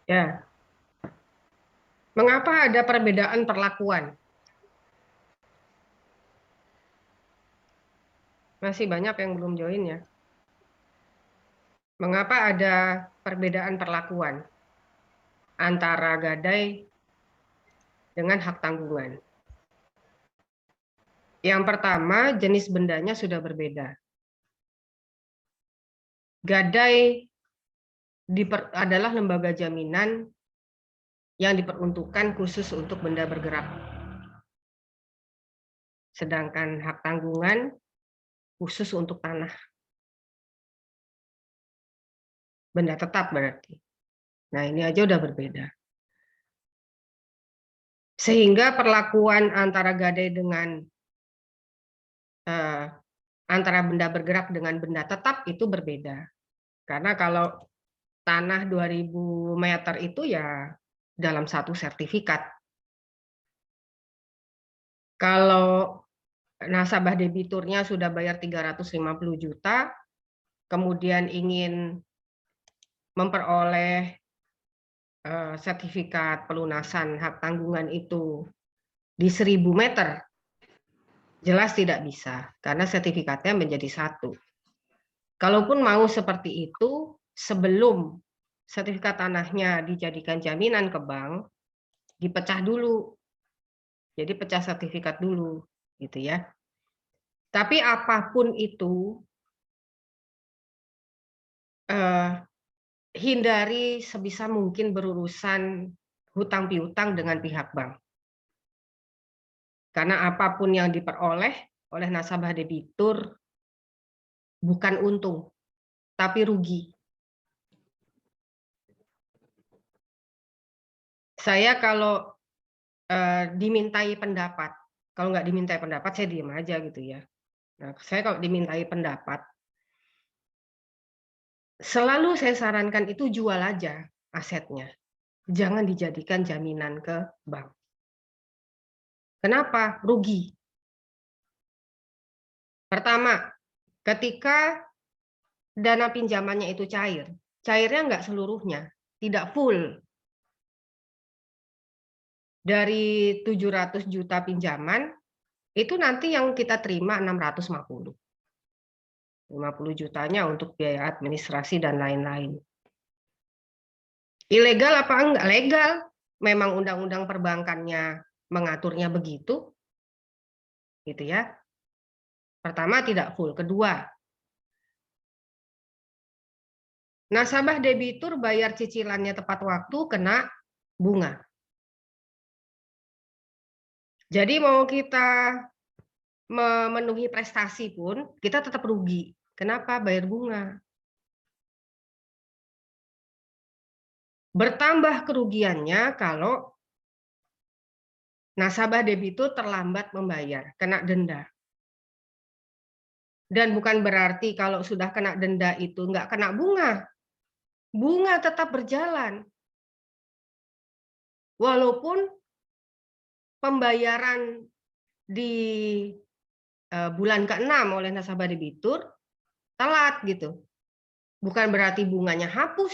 Ya, mengapa ada perbedaan perlakuan? Masih banyak yang belum join ya. Mengapa ada perbedaan perlakuan antara gadai dengan hak tanggungan? Yang pertama, jenis bendanya sudah berbeda. Gadai adalah lembaga jaminan yang diperuntukkan khusus untuk benda bergerak. Sedangkan hak tanggungan khusus untuk tanah. Benda tetap berarti. Nah, ini aja udah berbeda. Sehingga perlakuan antara gadai dengan antara benda bergerak dengan benda tetap itu berbeda. Karena kalau tanah 2000 meter itu ya dalam satu sertifikat. Kalau nasabah debiturnya sudah bayar 350 juta, kemudian ingin memperoleh sertifikat pelunasan hak tanggungan itu di 1000 meter, jelas tidak bisa, karena sertifikatnya menjadi satu. Kalaupun mau seperti itu, sebelum sertifikat tanahnya dijadikan jaminan ke bank, dipecah dulu. Jadi pecah sertifikat dulu, gitu ya. Tapi apapun itu, hindari sebisa mungkin berurusan hutang piutang dengan pihak bank. Karena apapun yang diperoleh oleh nasabah debitur bukan untung, tapi rugi. Saya kalau dimintai pendapat, kalau nggak dimintai pendapat saya diam aja gitu ya. Nah, saya kalau dimintai pendapat, selalu saya sarankan itu jual aja asetnya. Jangan dijadikan jaminan ke bank. Kenapa? Rugi. Pertama, ketika dana pinjamannya itu cair, cairnya nggak seluruhnya, tidak full. Dari 700 juta pinjaman, itu nanti yang kita terima 650. 50 jutanya untuk biaya administrasi dan lain-lain. Ilegal apa enggak? Legal. Memang undang-undang perbankannya mengaturnya begitu. Gitu ya. Pertama, tidak full. Kedua, nasabah debitur bayar cicilannya tepat waktu kena bunga. Jadi mau kita memenuhi prestasi pun, kita tetap rugi. Kenapa? Bayar bunga. Bertambah kerugiannya kalau nasabah debitur terlambat membayar, kena denda. Dan bukan berarti kalau sudah kena denda itu nggak kena bunga. Bunga tetap berjalan. Walaupun pembayaran di bulan ke-6 oleh nasabah debitur telat gitu. Bukan berarti bunganya hapus.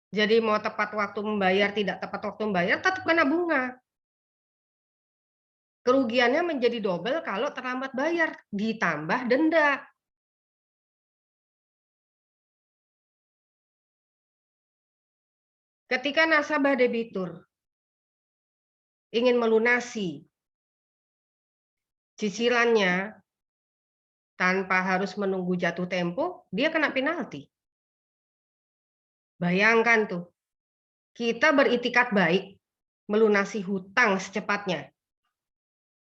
Jadi mau tepat waktu membayar, tidak tepat waktu membayar, tetap kena bunga. Kerugiannya menjadi double kalau terlambat bayar, ditambah denda. Ketika nasabah debitur ingin melunasi cicilannya tanpa harus menunggu jatuh tempo, dia kena penalti. Bayangkan tuh, kita beritikat baik melunasi hutang secepatnya.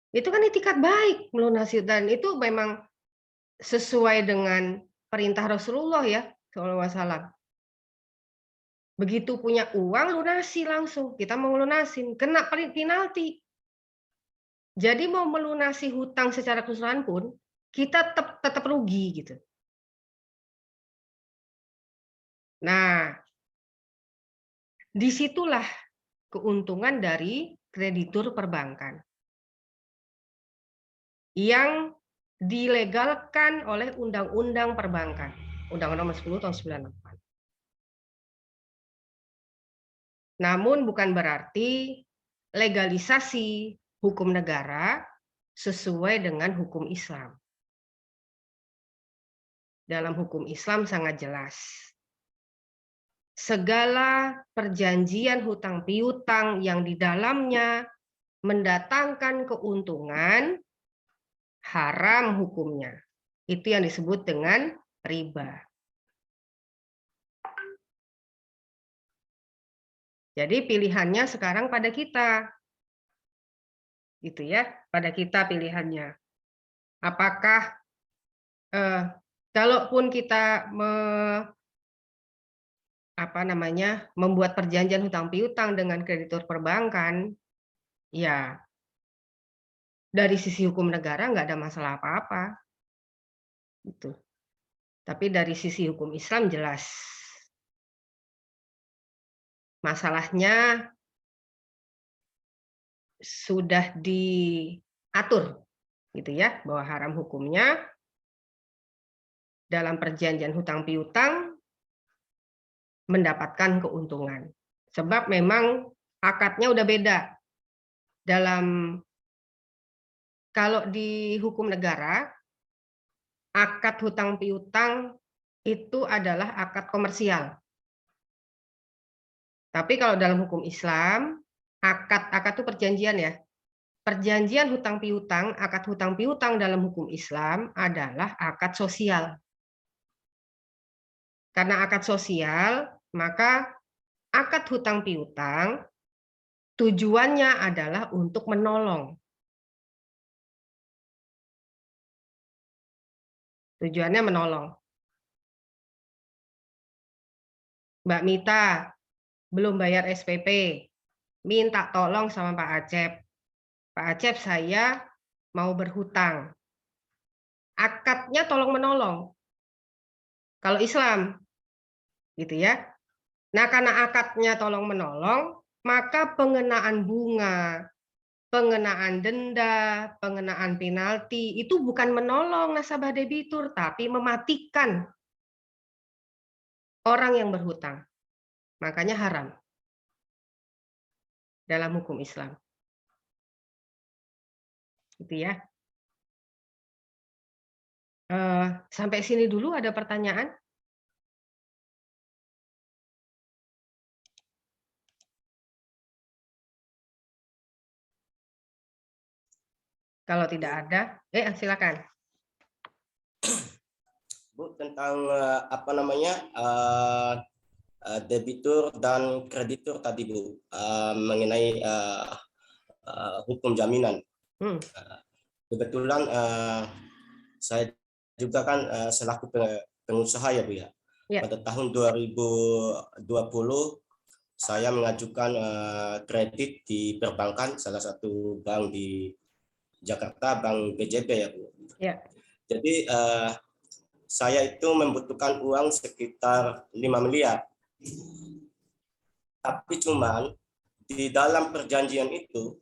Itu kan itikat baik melunasi, dan itu memang sesuai dengan perintah Rasulullah ya, sallallahu alaihi wasallam. Begitu punya uang lunasi langsung, kita mau lunasin, kena penalti. Jadi mau melunasi hutang secara keseluruhan pun kita tetap rugi gitu. Nah, disitulah keuntungan dari kreditur perbankan yang dilegalkan oleh Undang-Undang Perbankan, Undang-Undang Nomor 10 tahun 98. Namun bukan berarti legalisasi hukum negara sesuai dengan hukum Islam. Dalam hukum Islam sangat jelas. Segala perjanjian hutang piutang yang di dalamnya mendatangkan keuntungan haram hukumnya. Itu yang disebut dengan riba. Jadi pilihannya sekarang pada kita. Gitu ya, pada kita pilihannya. Apakah kalaupun kita membuat perjanjian hutang piutang dengan kreditur perbankan, ya dari sisi hukum negara nggak ada masalah apa-apa. Gitu. Tapi dari sisi hukum Islam jelas. Masalahnya sudah diatur gitu ya, bahwa haram hukumnya dalam perjanjian hutang piutang mendapatkan keuntungan. Sebab memang akadnya udah beda. Kalau di hukum negara, akad hutang piutang itu adalah akad komersial. Tapi kalau dalam hukum Islam, akad itu perjanjian ya. Perjanjian hutang piutang, akad hutang piutang dalam hukum Islam adalah akad sosial. Karena akad sosial, maka akad hutang piutang tujuannya adalah untuk menolong. Tujuannya menolong. Mbak Mita belum bayar SPP, minta tolong sama Pak Acep. Pak Acep, saya mau berhutang. Akadnya tolong menolong. Kalau Islam, gitu ya. Nah, karena akadnya tolong menolong, maka pengenaan bunga, pengenaan denda, pengenaan penalti itu bukan menolong nasabah debitur, tapi mematikan orang yang berhutang. Makanya haram dalam hukum Islam. Gitu ya. Sampai sini dulu ada pertanyaan? Kalau tidak ada, silakan. Bu, tentang debitur dan kreditur tadi Bu, mengenai hukum jaminan. Kebetulan saya juga kan selaku pengusaha ya Bu ya. Pada tahun 2020 saya mengajukan kredit di perbankan, salah satu bank di Jakarta, Bank BJB ya Bu. Ya. Jadi saya itu membutuhkan uang sekitar 5 miliar. Tapi cuman di dalam perjanjian itu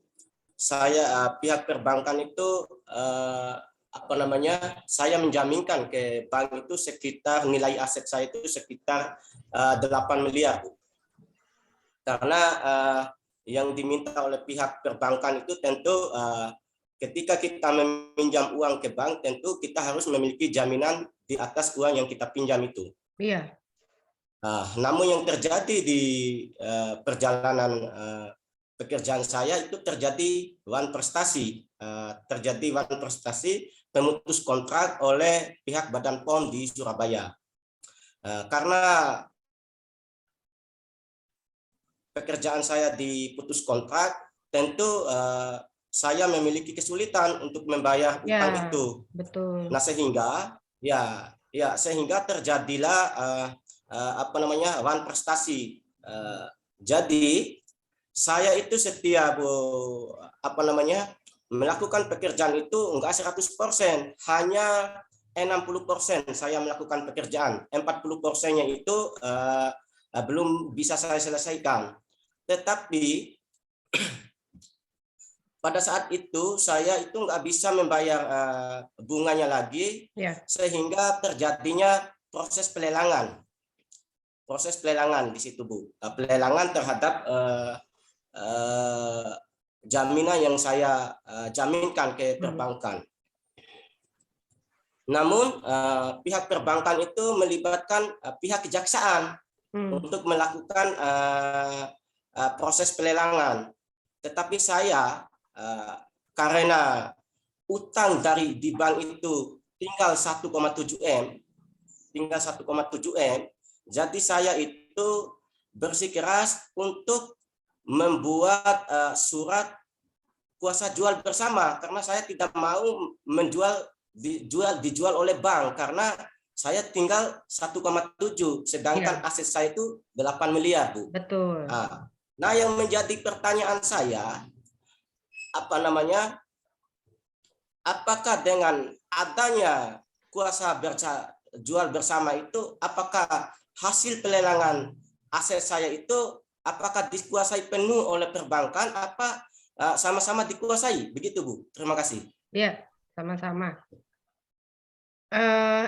pihak perbankan itu saya menjaminkan ke bank itu sekitar nilai aset saya itu sekitar 8 miliar. Karena yang diminta oleh pihak perbankan itu tentu ketika kita meminjam uang ke bank, tentu kita harus memiliki jaminan di atas uang yang kita pinjam itu. Iya. Namun yang terjadi di perjalanan pekerjaan saya itu terjadi wan prestasi pemutus kontrak oleh pihak Badan POM di Surabaya. Karena pekerjaan saya diputus kontrak, tentu saya memiliki kesulitan untuk membayar utang itu. Betul. Nah sehingga terjadilah wan prestasi. Jadi saya itu setiap melakukan pekerjaan itu enggak 100%, hanya 60% saya melakukan pekerjaan, 40%-nya itu belum bisa saya selesaikan. Tetapi pada saat itu saya itu nggak bisa membayar bunganya lagi, sehingga terjadinya proses pelelangan. proses pelelangan di situ, Bu. Pelelangan terhadap jaminan yang saya jaminkan ke perbankan. Namun pihak perbankan itu melibatkan pihak kejaksaan untuk melakukan proses pelelangan. Tetapi saya karena utang di bank itu tinggal 1,7 M, jadi saya itu bersikeras untuk membuat surat kuasa jual bersama karena saya tidak mau dijual oleh bank karena saya tinggal 1,7 sedangkan aset saya itu 8 miliar, Bu. Betul. Nah, yang menjadi pertanyaan saya apakah dengan adanya kuasa jual bersama itu apakah hasil pelelangan aset saya itu apakah dikuasai penuh oleh perbankan apa sama-sama dikuasai, begitu, Bu? Terima kasih. Ya, sama-sama.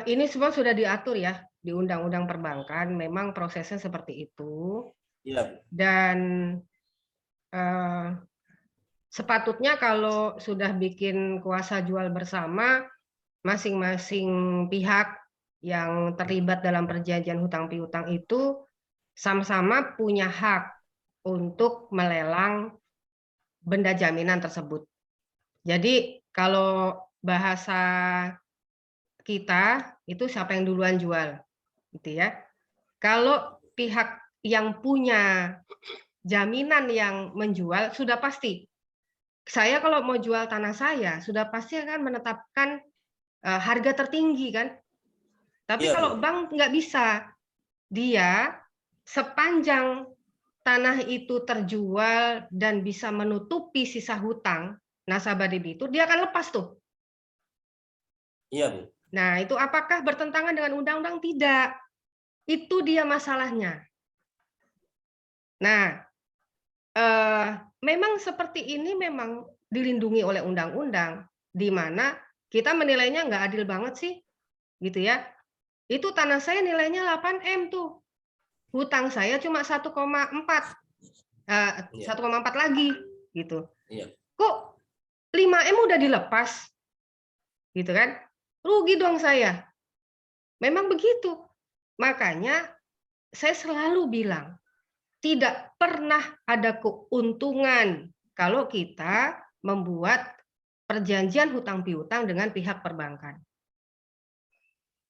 Ini semua sudah diatur ya di Undang-Undang Perbankan, memang prosesnya seperti itu. Iya. Dan sepatutnya kalau sudah bikin kuasa jual bersama, masing-masing pihak yang terlibat dalam perjanjian hutang piutang itu sama-sama punya hak untuk melelang benda jaminan tersebut. Jadi kalau bahasa kita itu siapa yang duluan jual, gitu ya. Kalau pihak yang punya jaminan yang menjual sudah pasti. Saya kalau mau jual tanah saya sudah pasti akan menetapkan harga tertinggi kan. Tapi kalau bank nggak bisa, dia sepanjang tanah itu terjual dan bisa menutupi sisa hutang nasabah debitur, dia akan lepas tuh. Iya, Bu. Nah, itu apakah bertentangan dengan undang-undang? Tidak. Itu dia masalahnya. Nah, memang seperti ini memang dilindungi oleh undang-undang, di mana kita menilainya nggak adil banget sih, gitu ya. Itu tanah saya nilainya 8 M tuh. Hutang saya cuma 1,4 lagi gitu. Kok 5 M udah dilepas? Gitu kan? Rugi dong saya. Memang begitu. Makanya saya selalu bilang, tidak pernah ada keuntungan kalau kita membuat perjanjian hutang piutang dengan pihak perbankan.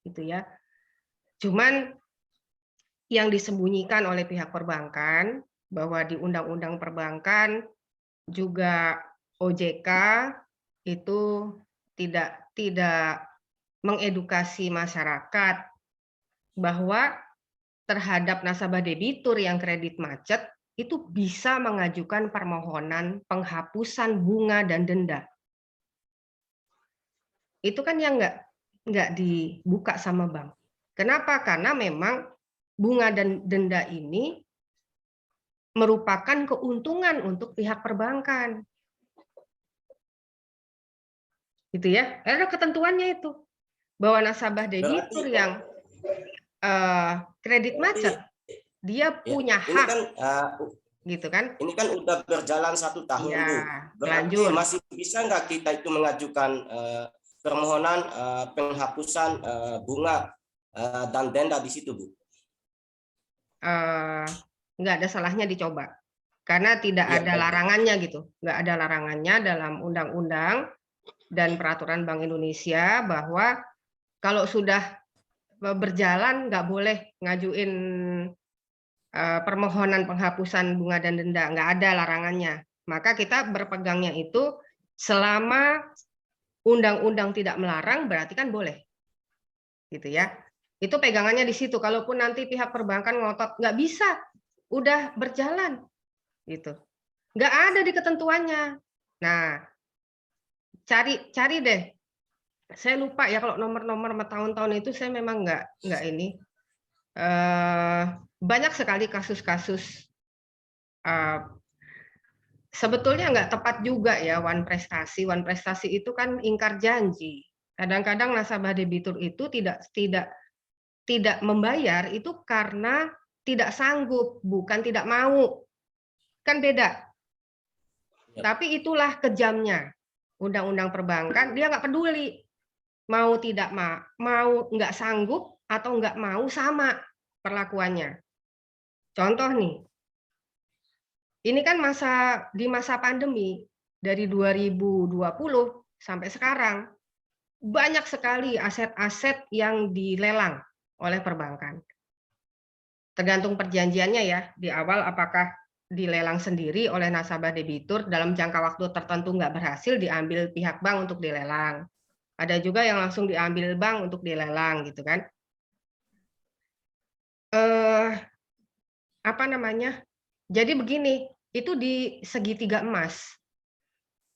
Gitu ya. Cuman yang disembunyikan oleh pihak perbankan bahwa di Undang-Undang Perbankan juga OJK itu tidak mengedukasi masyarakat bahwa terhadap nasabah debitur yang kredit macet itu bisa mengajukan permohonan penghapusan bunga dan denda. Itu kan yang nggak dibuka sama bank. Kenapa? Karena memang bunga dan denda ini merupakan keuntungan untuk pihak perbankan. Gitu ya. Ada ketentuannya itu. Bahwa nasabah debitur yang kredit macet, dia punya hak. Gitu kan? Ini kan udah berjalan 1 tahun, ya, Bu. Berarti masih bisa nggak kita itu mengajukan permohonan penghapusan bunga dan denda di situ, Bu? Nggak ada salahnya dicoba. Karena tidak ada larangannya gitu. Nggak ada larangannya dalam undang-undang dan peraturan Bank Indonesia bahwa kalau sudah berjalan nggak boleh ngajuin permohonan penghapusan bunga dan denda, nggak ada larangannya. Maka kita berpegangnya itu selama undang-undang tidak melarang berarti kan boleh, gitu ya. Itu pegangannya di situ. Kalaupun nanti pihak perbankan ngotot nggak bisa, udah berjalan, gitu. Nggak ada di ketentuannya. Nah, cari deh. Saya lupa ya kalau nomor-nomor tahun-tahun itu saya memang nggak ini. Banyak sekali kasus-kasus sebetulnya nggak tepat juga ya one prestasi. One prestasi itu kan ingkar janji. Kadang-kadang nasabah debitur itu tidak membayar itu karena tidak sanggup, bukan tidak mau. Kan beda. Yap. Tapi itulah kejamnya. Undang-undang perbankan, dia nggak peduli. Mau tidak mau nggak sanggup atau nggak mau sama perlakuannya. Contoh nih, ini kan di masa pandemi dari 2020 sampai sekarang banyak sekali aset-aset yang dilelang oleh perbankan. Tergantung perjanjiannya ya, di awal apakah dilelang sendiri oleh nasabah debitur dalam jangka waktu tertentu nggak berhasil diambil pihak bank untuk dilelang. Ada juga yang langsung diambil bank untuk dilelang gitu kan. Apa namanya? Jadi begini, itu di segitiga emas.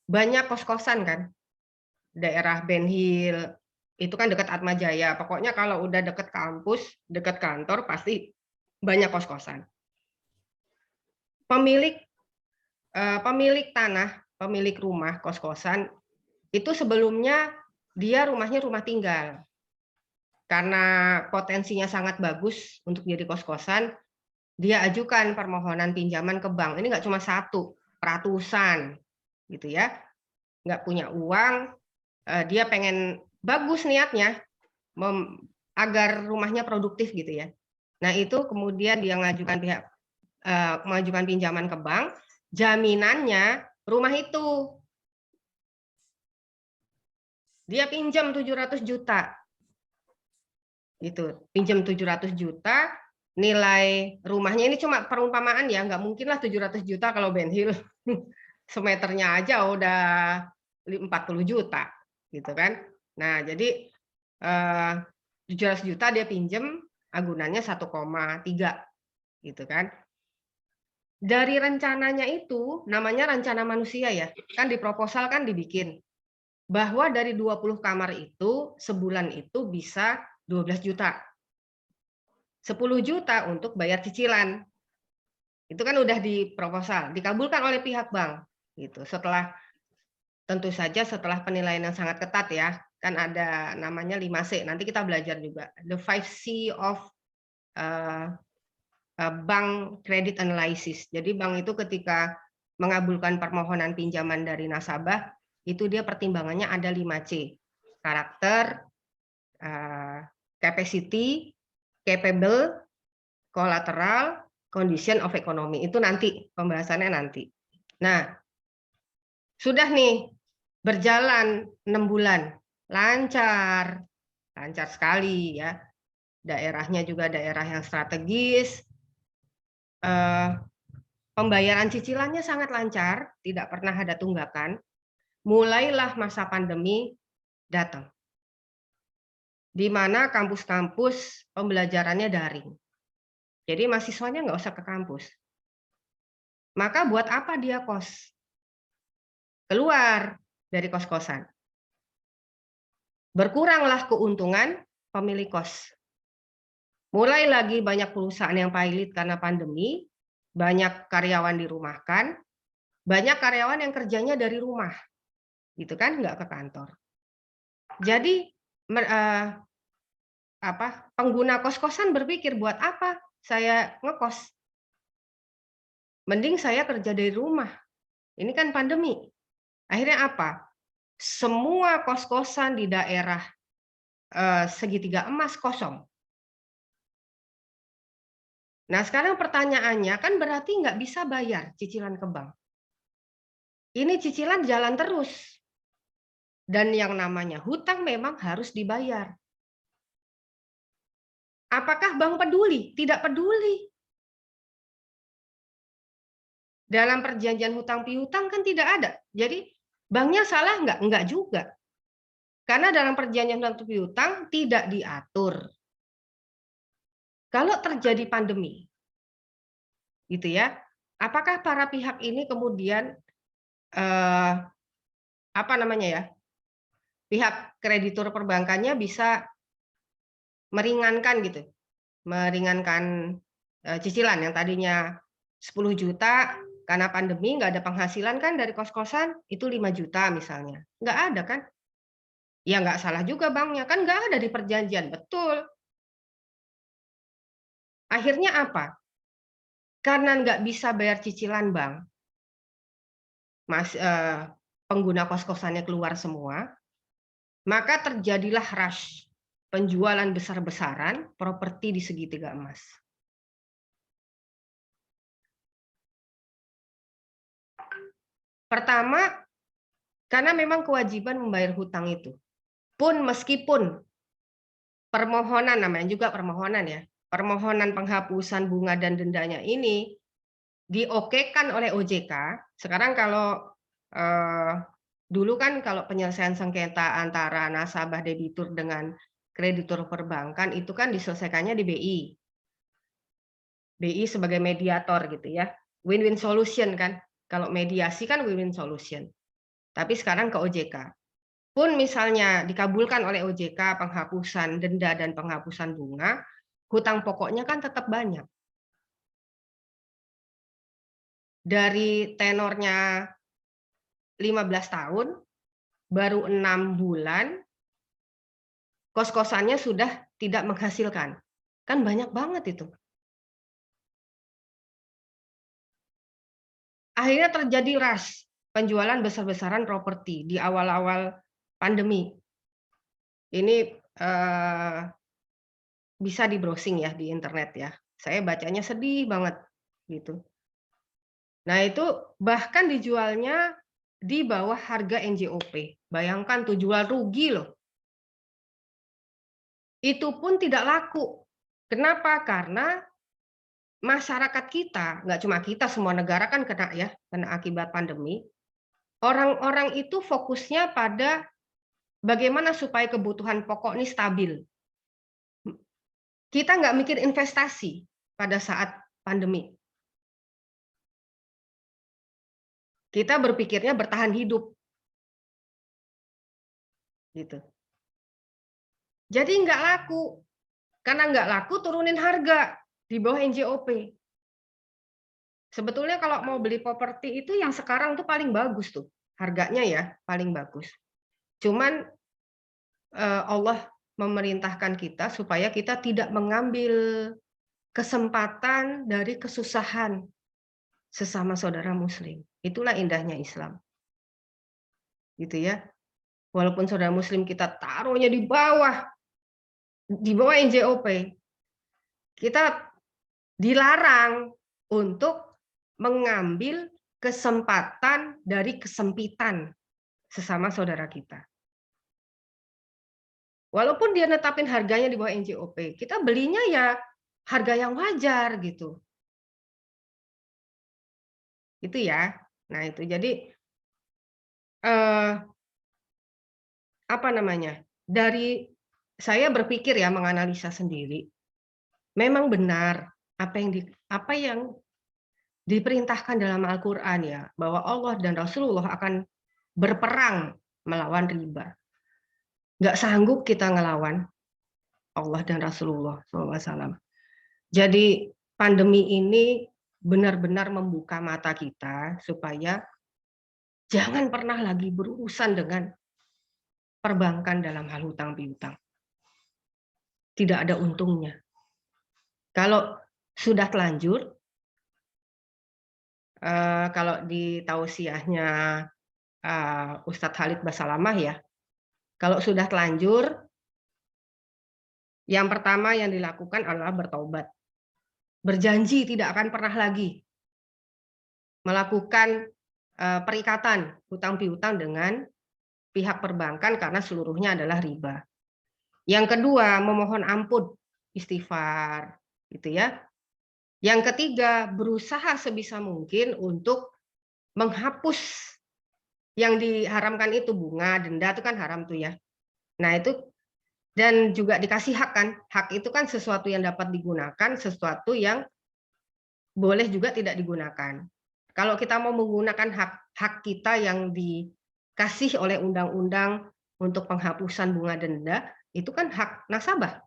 Banyak kos-kosan kan. Daerah Ben Hill, itu kan dekat Atma Jaya. Pokoknya kalau udah dekat kampus, dekat kantor pasti banyak kos-kosan. Pemilik tanah, pemilik rumah kos-kosan itu sebelumnya dia rumahnya rumah tinggal. Karena potensinya sangat bagus untuk jadi kos-kosan, dia ajukan permohonan pinjaman ke bank. Ini nggak cuma satu, ratusan, gitu ya. Nggak punya uang, dia pengen bagus niatnya, agar rumahnya produktif gitu ya. Nah itu kemudian dia mengajukan pinjaman ke bank, jaminannya rumah itu. Dia pinjam 700 juta. Gitu, pinjam 700 juta, nilai rumahnya ini cuma perumpamaan ya, nggak mungkin lah 700 juta kalau Ben Hill semeternya aja udah 40 juta gitu kan. Nah, jadi 700 juta dia pinjem, agunannya 1,3 gitu kan. Dari rencananya itu, namanya rencana manusia ya, kan di proposal kan dibikin bahwa dari 20 kamar itu sebulan itu bisa 12 juta. 10 juta untuk bayar cicilan. Itu kan udah di proposal, dikabulkan oleh pihak bank gitu. Tentu saja setelah penilaian yang sangat ketat ya. Kan ada namanya 5C. Nanti kita belajar juga the 5C of bank credit analysis. Jadi bank itu ketika mengabulkan permohonan pinjaman dari nasabah, itu dia pertimbangannya ada 5C. Karakter, capacity, capable, collateral, condition of economy. Itu nanti, pembahasannya nanti. Nah, sudah nih, berjalan 6 bulan. Lancar sekali ya. Daerahnya juga daerah yang strategis. Pembayaran cicilannya sangat lancar, tidak pernah ada tunggakan. Mulailah masa pandemi datang. Di mana kampus-kampus pembelajarannya daring. Jadi mahasiswanya nggak usah ke kampus. Maka buat apa dia kos? Keluar dari kos-kosan. Berkuranglah keuntungan pemilik kos. Mulai lagi banyak perusahaan yang pailit karena pandemi, banyak karyawan dirumahkan, banyak karyawan yang kerjanya dari rumah, gitu kan, nggak ke kantor. Jadi pengguna kos-kosan berpikir buat apa saya ngekos? Mending saya kerja dari rumah. Ini kan pandemi. Akhirnya apa? Semua kos-kosan di daerah segitiga emas kosong. Nah, sekarang pertanyaannya kan berarti nggak bisa bayar cicilan ke bank. Ini cicilan jalan terus. Dan yang namanya hutang memang harus dibayar. Apakah bank peduli? Tidak peduli. Dalam perjanjian hutang piutang kan tidak ada. Jadi banknya salah nggak? Nggak juga. Karena dalam perjanjian hutang piutang tidak diatur. Kalau terjadi pandemi, gitu ya, apakah para pihak ini kemudian pihak kreditur perbankannya bisa meringankan gitu, meringankan cicilan yang tadinya 10 juta karena pandemi nggak ada penghasilan kan dari kos-kosan itu 5 juta misalnya, nggak ada kan? Ya nggak salah juga banknya kan nggak ada di perjanjian, betul. Akhirnya apa? karena nggak bisa bayar cicilan bank, pengguna kos-kosannya keluar semua, maka terjadilah rush penjualan besar-besaran properti di segitiga emas. Pertama, karena memang kewajiban membayar hutang itu. Pun meskipun permohonan, namanya juga permohonan ya, permohonan penghapusan bunga dan dendanya ini diokekan oleh OJK. Sekarang kalau dulu kan kalau penyelesaian sengketa antara nasabah debitur dengan kreditur perbankan itu kan diselesaikannya di BI. BI sebagai mediator gitu ya. Win-win solution kan. Kalau mediasi kan win-win solution. Tapi sekarang ke OJK. Pun misalnya dikabulkan oleh OJK penghapusan denda dan penghapusan bunga, hutang pokoknya kan tetap banyak. Dari tenornya 15 tahun, baru 6 bulan, kos-kosannya sudah tidak menghasilkan. Kan banyak banget itu. Akhirnya terjadi rush penjualan besar-besaran properti di awal-awal pandemi. Ini bisa di browsing ya di internet ya. Saya bacanya sedih banget gitu. Nah, itu bahkan dijualnya di bawah harga NJOP. Bayangkan tuh jual rugi loh. Itu pun tidak laku. Kenapa? Karena masyarakat kita, nggak cuma kita, semua negara kan kena ya, kena akibat pandemi. Orang-orang itu fokusnya pada bagaimana supaya kebutuhan pokok ini stabil. Kita nggak mikir investasi pada saat pandemi. Kita berpikirnya bertahan hidup. Gitu. Jadi nggak laku. Karena nggak laku, turunin harga di bawah NJOP. Sebetulnya kalau mau beli properti itu yang sekarang tuh paling bagus tuh. Harganya ya, paling bagus. Cuman Allah memerintahkan kita supaya kita tidak mengambil kesempatan dari kesusahan sesama saudara muslim. Itulah indahnya Islam. Gitu ya. Walaupun saudara muslim kita taruhnya di bawah NJOP, kita dilarang untuk mengambil kesempatan dari kesempitan sesama saudara kita. Walaupun dia netapin harganya di bawah NJOP, kita belinya ya harga yang wajar gitu. Itu ya. Nah, itu jadi apa namanya? Dari saya berpikir ya, menganalisa sendiri. Memang benar apa yang diperintahkan dalam Al-Qur'an ya, bahwa Allah dan Rasulullah akan berperang melawan riba. Nggak sanggup kita ngelawan Allah dan Rasulullah SAW. Jadi pandemi ini benar-benar membuka mata kita supaya jangan pernah lagi berurusan dengan perbankan dalam hal hutang piutang. Tidak ada untungnya. Kalau sudah telanjur, kalau di tausiahnya Ustadz Khalid Basalamah ya, kalau sudah telanjur, yang pertama yang dilakukan adalah bertobat. Berjanji tidak akan pernah lagi melakukan perikatan hutang piutang dengan pihak perbankan karena seluruhnya adalah riba. Yang kedua, memohon ampun, istighfar, gitu ya. Yang ketiga, berusaha sebisa mungkin untuk menghapus yang diharamkan itu, bunga, denda itu kan haram tuh ya. Nah, itu dan juga dikasih hak kan. Hak itu kan sesuatu yang dapat digunakan, sesuatu yang boleh juga tidak digunakan. Kalau kita mau menggunakan hak kita yang dikasih oleh undang-undang untuk penghapusan bunga denda, itu kan hak nasabah.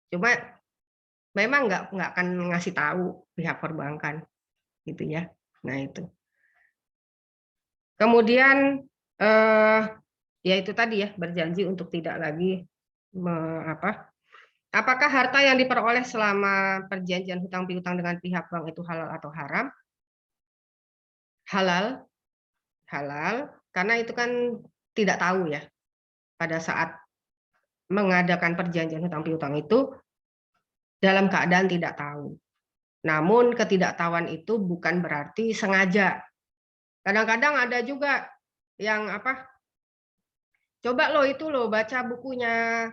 Cuma memang nggak akan ngasih tahu pihak perbankan, gitu ya. Nah itu. Kemudian ya itu tadi ya, berjanji untuk tidak lagi Apakah harta yang diperoleh selama perjanjian hutang piutang dengan pihak bank itu halal atau haram? Halal, halal, karena itu kan tidak tahu ya pada saat mengadakan perjanjian hutang piutang itu dalam keadaan tidak tahu. Namun ketidaktahuan itu bukan berarti sengaja. Kadang-kadang ada juga yang apa? Coba lo itu lo baca bukunya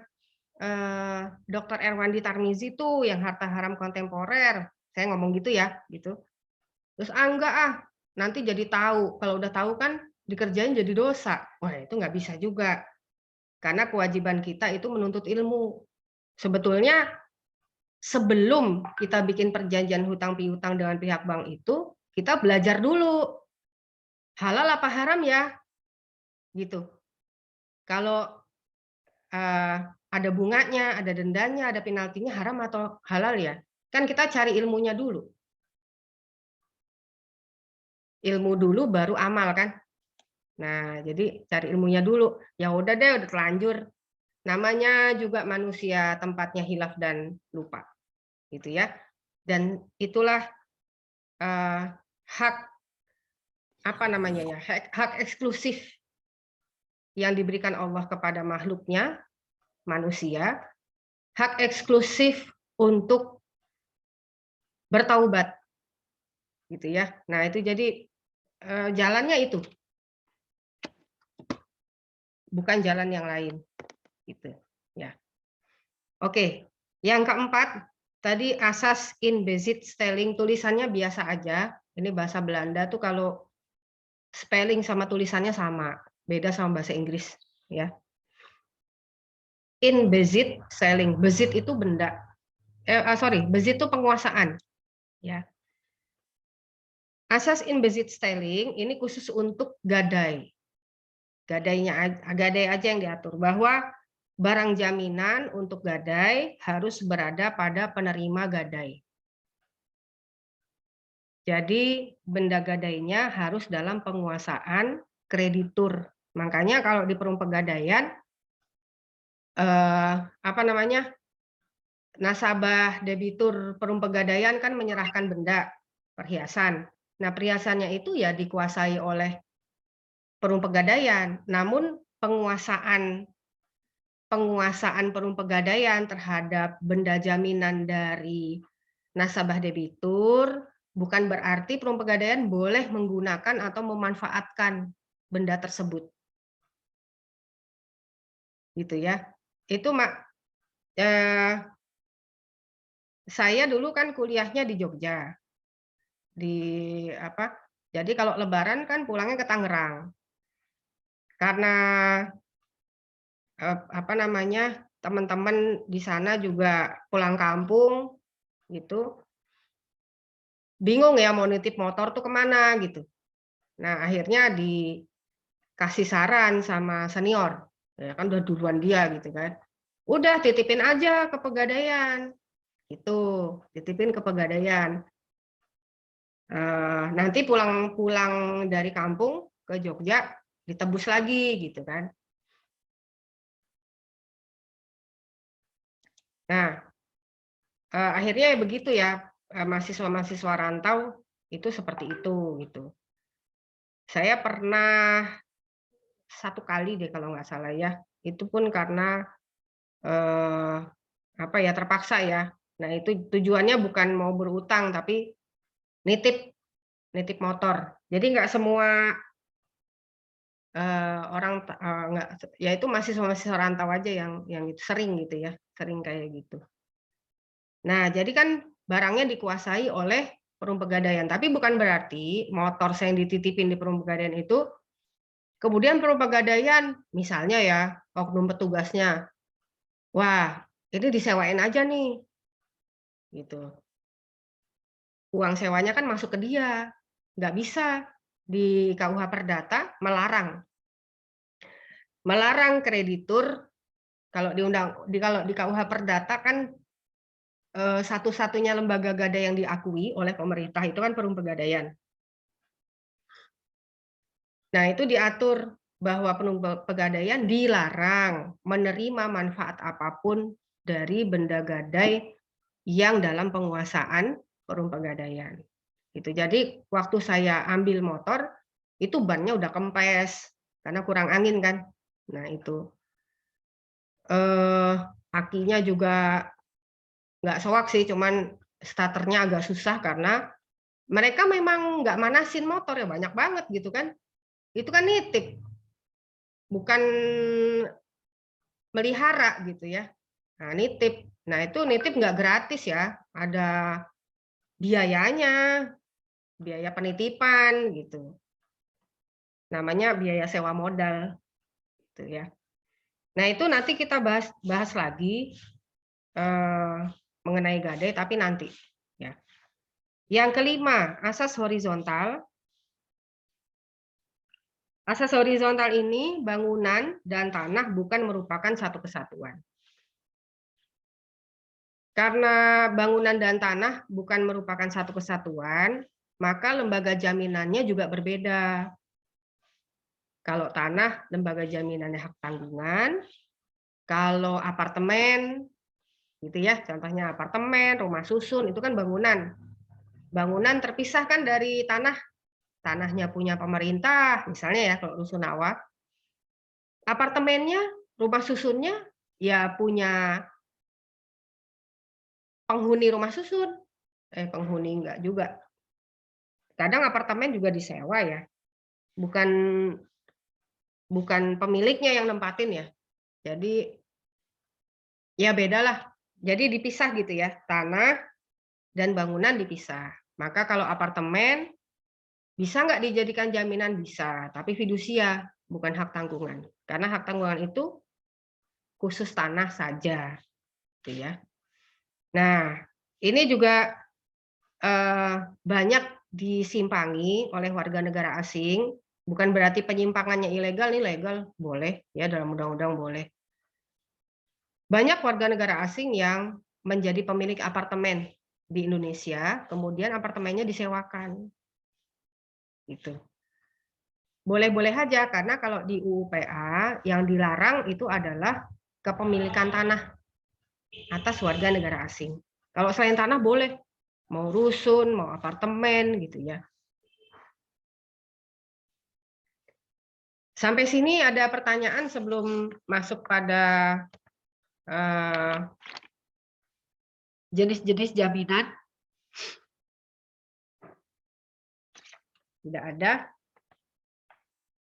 Dr. Erwandi Tarmizi tuh yang harta haram kontemporer. Saya ngomong gitu ya, gitu. Terus enggak nanti jadi tahu. Kalau udah tahu kan dikerjain jadi dosa. Wah, itu nggak bisa juga. Karena kewajiban kita itu menuntut ilmu. Sebetulnya sebelum kita bikin perjanjian hutang piutang dengan pihak bank itu, kita belajar dulu. Halal apa haram ya? Gitu. Kalau ada bunganya, ada dendanya, ada penaltinya, haram atau halal ya? Kan kita cari ilmunya dulu. Ilmu dulu baru amal kan? Nah, jadi cari ilmunya dulu. Ya udah deh, udah telanjur. Namanya juga manusia, tempatnya hilaf dan lupa. Gitu ya. Dan itulah hak apa namanya ya? Hak eksklusif yang diberikan Allah kepada makhluknya, manusia, hak eksklusif untuk bertaubat. Gitu ya. Nah, itu jadi jalannya itu, bukan jalan yang lain, gitu ya. Oke, yang keempat tadi asas in bezit stelling, tulisannya biasa aja. Ini bahasa Belanda tuh kalau spelling sama tulisannya sama, beda sama bahasa Inggris ya. In bezit stelling, bezit itu benda, bezit itu penguasaan ya. Asas in bezit stelling ini khusus untuk gadai. Gadai aja yang diatur, bahwa barang jaminan untuk gadai harus berada pada penerima gadai. Jadi benda gadainya harus dalam penguasaan kreditur. Makanya kalau di perum pegadaian nasabah debitur perum pegadaian kan menyerahkan benda perhiasan. Nah, perhiasannya itu ya dikuasai oleh perum pegadaian. Namun penguasaan perum pegadaian terhadap benda jaminan dari nasabah debitur bukan berarti perum pegadaian boleh menggunakan atau memanfaatkan benda tersebut. Gitu ya. Itu saya dulu kan kuliahnya di Jogja. Jadi kalau Lebaran kan pulangnya ke Tangerang. Karena teman-teman di sana juga pulang kampung gitu. Bingung ya mau nitip motor tuh kemana gitu. Nah, akhirnya dikasih saran sama senior. Ya kan udah duluan dia gitu kan. Udah titipin aja ke Pegadaian. Itu, titipin ke Pegadaian. Nanti pulang dari kampung ke Jogja ditebus lagi gitu kan. Nah, akhirnya begitu ya, mahasiswa-mahasiswa rantau itu seperti itu gitu. Saya pernah satu kali deh kalau nggak salah ya, itu pun karena terpaksa ya. Nah, itu tujuannya bukan mau berutang tapi nitip motor. Jadi nggak semua orang nggak, ya itu mahasiswa rantau aja yang itu sering gitu ya, sering kayak gitu. Nah, jadi kan barangnya dikuasai oleh perum pegadaian, tapi bukan berarti motor saya yang dititipin di perum pegadaian itu kemudian perum pegadaian misalnya ya oknum petugasnya, wah ini disewain aja nih, gitu. Uang sewanya kan masuk ke dia, nggak bisa. Di KUH Perdata melarang kreditur, kalau di KUH Perdata kan satu-satunya lembaga gadai yang diakui oleh pemerintah itu kan perum pegadaian. Nah, itu diatur bahwa perum pegadaian dilarang menerima manfaat apapun dari benda gadai yang dalam penguasaan Perum Pegadaian. Gitu. Jadi waktu saya ambil motor itu bannya udah kempes karena kurang angin kan. Nah itu akinya juga nggak soak sih, cuman starternya agak susah karena mereka memang nggak manasin motor ya, banyak banget gitu kan. Itu kan nitip, bukan melihara gitu ya. Nah nitip, nah itu nitip nggak gratis ya, ada biayanya, biaya penitipan gitu. Namanya biaya sewa modal gitu ya. Nah itu nanti kita bahas lagi mengenai gadai, tapi nanti ya. Yang kelima, asas horizontal. Asas horizontal ini bangunan dan tanah bukan merupakan satu kesatuan. Karena bangunan dan tanah bukan merupakan satu kesatuan, maka lembaga jaminannya juga berbeda. Kalau tanah, lembaga jaminannya hak tanggungan. Kalau apartemen, gitu ya, contohnya apartemen, rumah susun, itu kan bangunan. Bangunan terpisah kan dari tanah. Tanahnya punya pemerintah, misalnya ya kalau rusunawa. Apartemennya, rumah susunnya, ya punya penghuni rumah susun. Penghuni enggak juga. Kadang apartemen juga disewa ya. Bukan pemiliknya yang nempatin ya. Jadi ya bedalah. Jadi dipisah gitu ya. Tanah dan bangunan dipisah. Maka kalau apartemen bisa nggak dijadikan jaminan? Bisa, tapi fidusia, bukan hak tanggungan. Karena hak tanggungan itu khusus tanah saja, gitu ya. Nah, ini juga banyak disimpangi oleh warga negara asing. Bukan berarti penyimpangannya ilegal, ini legal, boleh ya dalam undang-undang boleh. Banyak warga negara asing yang menjadi pemilik apartemen di Indonesia, kemudian apartemennya disewakan. Gitu. Boleh-boleh aja, karena kalau di UU PA yang dilarang itu adalah kepemilikan tanah atas warga negara asing. Kalau selain tanah boleh, mau rusun, mau apartemen gitu ya. Sampai sini ada pertanyaan sebelum masuk pada jenis-jenis jaminan? Tidak ada.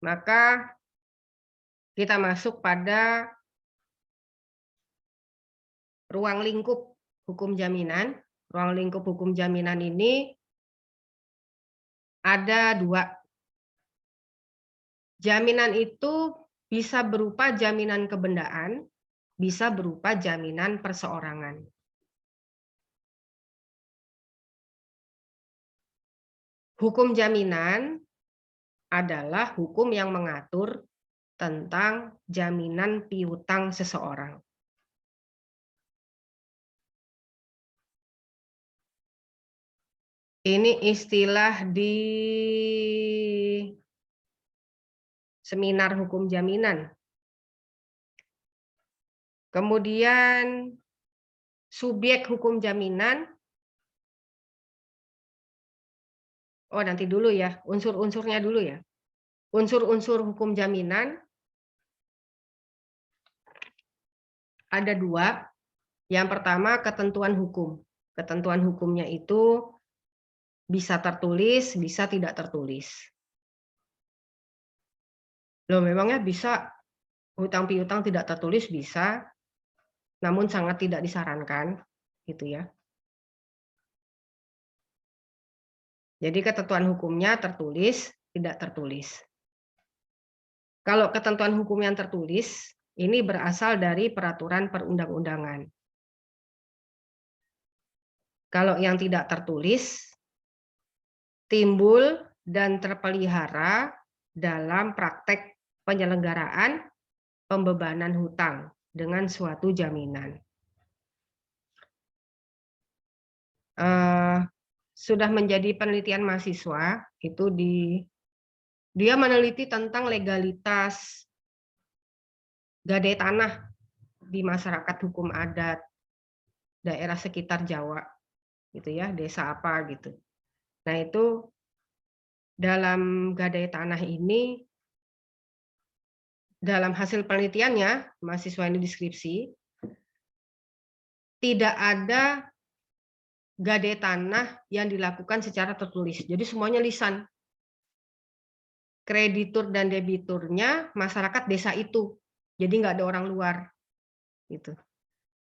Maka kita masuk pada ruang lingkup hukum jaminan. Ruang lingkup hukum jaminan ini ada dua. Jaminan itu bisa berupa jaminan kebendaan, bisa berupa jaminan perseorangan. Hukum jaminan adalah hukum yang mengatur tentang jaminan piutang seseorang. Ini istilah di seminar hukum jaminan. Kemudian subjek hukum jaminan. Oh, nanti dulu ya, unsur-unsurnya dulu ya. Unsur-unsur hukum jaminan ada dua. Yang pertama, ketentuan hukum. Ketentuan hukumnya itu bisa tertulis, bisa tidak tertulis. Loh, memangnya bisa hutang piutang tidak tertulis? Bisa, namun sangat tidak disarankan, gitu ya. Jadi ketentuan hukumnya tertulis, tidak tertulis. Kalau ketentuan hukum yang tertulis, ini berasal dari peraturan perundang-undangan. Kalau yang tidak tertulis, timbul dan terpelihara dalam praktek penyelenggaraan pembebanan hutang dengan suatu jaminan. Sudah menjadi penelitian mahasiswa, itu dia meneliti tentang legalitas gadai tanah di masyarakat hukum adat daerah sekitar Jawa, gitu ya, desa apa gitu. Nah itu dalam gadai tanah ini, dalam hasil penelitiannya, mahasiswa ini deskripsi, tidak ada gadai tanah yang dilakukan secara tertulis. Jadi semuanya lisan. Kreditur dan debiturnya masyarakat desa itu. Jadi nggak ada orang luar. Gitu.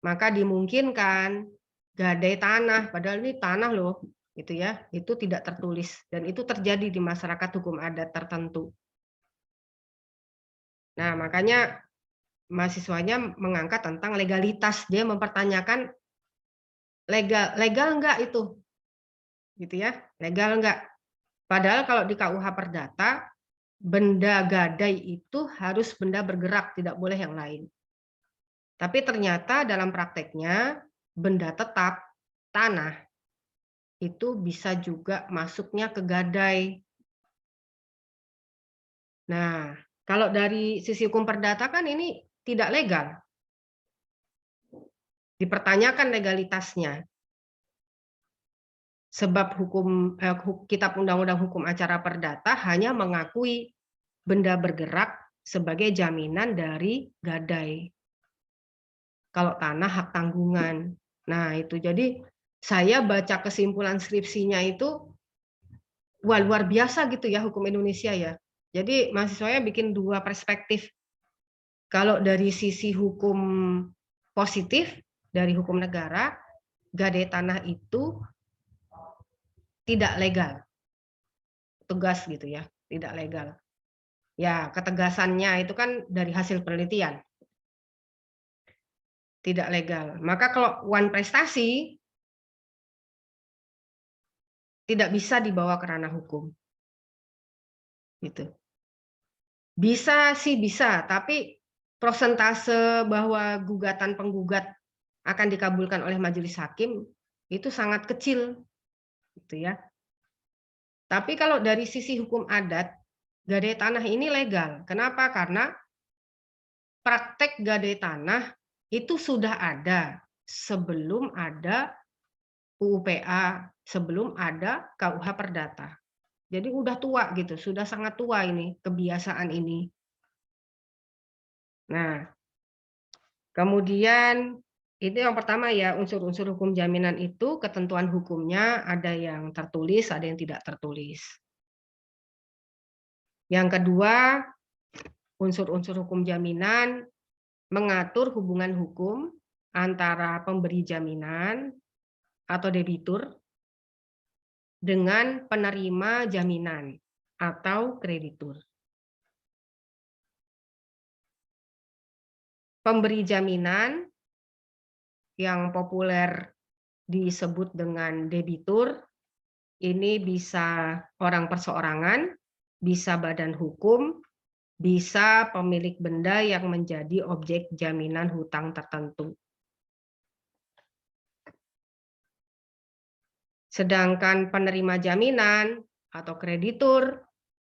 Maka dimungkinkan gadai tanah, padahal ini tanah loh, gitu ya, itu tidak tertulis. Dan itu terjadi di masyarakat hukum adat tertentu. Nah, makanya mahasiswanya mengangkat tentang legalitas. Dia mempertanyakan legal enggak itu, gitu ya, legal enggak. Padahal kalau di KUH Perdata, benda gadai itu harus benda bergerak, tidak boleh yang lain. Tapi ternyata dalam prakteknya benda tetap tanah itu bisa juga masuknya ke gadai. Nah, kalau dari sisi hukum perdata kan ini tidak legal. Dipertanyakan legalitasnya. Sebab Kitab Undang-Undang Hukum Acara Perdata hanya mengakui benda bergerak sebagai jaminan dari gadai. Kalau tanah hak tanggungan. Nah, itu jadi saya baca kesimpulan skripsinya itu wah luar biasa gitu ya hukum Indonesia ya. Jadi mahasiswanya bikin dua perspektif. Kalau dari sisi hukum positif, dari hukum negara, gadai tanah itu tidak legal. Tegas gitu ya, tidak legal. Ya, ketegasannya itu kan dari hasil penelitian. Tidak legal. Maka kalau one prestasi tidak bisa dibawa ke ranah hukum. Gitu. Bisa sih bisa, tapi prosentase bahwa gugatan penggugat akan dikabulkan oleh majelis hakim itu sangat kecil, gitu ya. Tapi kalau dari sisi hukum adat, gadai tanah ini legal. Kenapa? Karena praktek gadai tanah itu sudah ada sebelum ada UUPA, sebelum ada KUH Perdata. Jadi udah tua gitu, sudah sangat tua ini kebiasaan ini. Nah, kemudian itu yang pertama ya, unsur-unsur hukum jaminan itu ketentuan hukumnya ada yang tertulis, ada yang tidak tertulis. Yang kedua, unsur-unsur hukum jaminan mengatur hubungan hukum antara pemberi jaminan atau debitur dengan penerima jaminan atau kreditur. Pemberi jaminan yang populer disebut dengan debitur, ini bisa orang perseorangan, bisa badan hukum, bisa pemilik benda yang menjadi objek jaminan hutang tertentu. Sedangkan penerima jaminan atau kreditur